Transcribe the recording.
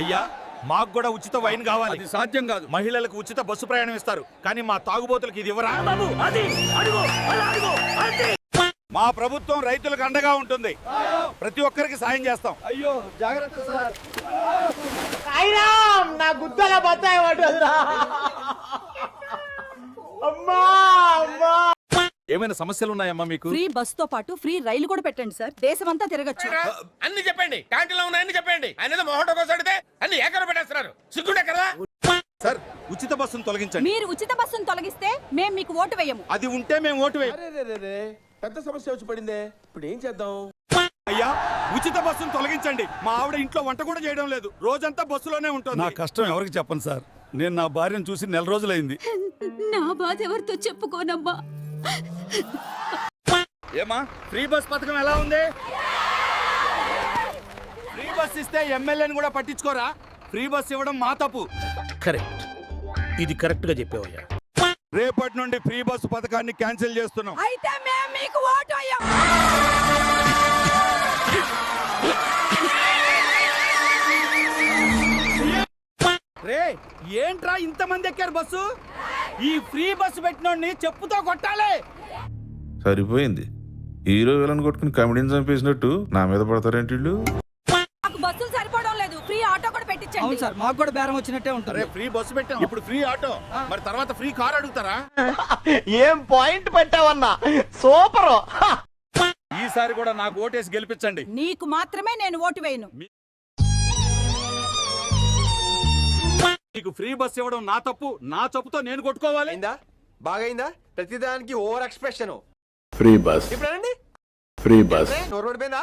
అయ్యా మాకు కూడా ఉచిత వైన్ కావాలి. అది సాధ్యం కాదు. మహిళలకు ఉచిత బస్సు ప్రయాణం ఇస్తారు, కానీ మా తాగుబోతులకు ఇది ఇవ్వరా? మా ప్రభుత్వం రైతులకు అండగా ఉంటుంది, ప్రతి ఒక్కరికి సాయం చేస్తాం. అయ్యో జాగ్రత్త సార్. నా గుద్దల బత్తాయి పడ్డదిరా. అమ్మా అమ్మా. ఏమైనా సమస్యలు ఉన్నాయమ్మా మీకు? ఫ్రీ బస్ తో పాటు ఫ్రీ రైలు కూడా పెట్టండి సార్, దేశమంతా తిరగచ్చు. అన్ని చెప్పండి, క్యాంటీన్లో ఉన్నాయని చెప్పండి. ఆయన మొహటో కోసం అడిగితే అన్ని ఏకర పెట్టేస్తున్నారు. సిగ్గుండే కదా సార్, ఉచిత బస్సును తొలగించండి. మీరు ఉచిత బస్సును తొలగిస్తే మేము మీకు ఓటు వేయము. అది ఉంటే మేము ఓటు వేయం. పెద్ద సమస్య వచ్చి పడిందే, ఇప్పుడు ఏం చేద్దాం? అయ్యా, ఉచిత బస్సును తొలగించండి. మా ఆవిడ ఇంట్లో వంట కూడా చేయడం లేదు, రోజంతా బస్సులోనే ఉంటుంది. నా కష్టం ఎవరికి చెప్పను సార్. నేను నా భార్యను చూసి 4 రోజులైంది. నా బాధ ఎవరితో చెప్పుకోనమ్మా. ఏమా, ఫ్రీ బస్ పథకం ఎలా ఉంది? ఫ్రీ బస్ ఇస్తే ఎమ్మెల్యేని కూడా పట్టించుకోరా? ఫ్రీ బస్ ఇవ్వడం మా తప్పు. కరెక్ట్, ఇది కరెక్ట్ గా చెప్పావయ్యా. రేపటి నుండి ఫ్రీ బస్ పథకాన్ని క్యాన్సిల్ చేస్తున్నాం. అయితే మేము మీకు ఓటు వేయం. రే, ఏంట్రా ఇంతమంది ఎక్కారు బస్సు? ఈ ఫ్రీ బస్సు పెట్టినోడిని చెప్పుతో కొట్టాలి. సరిపోయింది. హీరో విలన్ కొట్టుకుని కమెడీని చంపేసినట్టు నా మీద పడతారేంటి వీళ్ళు? మాకు బస్సులు సరిపోవడం లేదు, ఫ్రీ ఆటో కూడా పెట్టించండి. అవును సార్, మాకు కూడా బేరం వచ్చినట్టే ఉంటుంది. అరే, ఫ్రీ బస్సు పెట్టాం, ఇప్పుడు ఫ్రీ ఆటో, మరి తర్వాత ఫ్రీ కార్ అడుగుతారా? ఏం పాయింట్ పెట్టావన్నా, సూపర్. ఈసారి కూడా నాకు ఓటేసి గెలిపించండి. నీకు మాత్రమే నేను ఓటు వేయను. నీకు ఫ్రీ బస్ ఇవ్వడం నా తప్పు, నా తప్పుతో నేను కొట్టుకోవాలి. అయిందా? బాగైందా? ప్రతిదానికి ఓవర్ ఎక్స్ప్రెషన్. ఫ్రీ బస్ ఇప్పుడు ఫ్రీ బస్ నోరు పడిపోయిందా?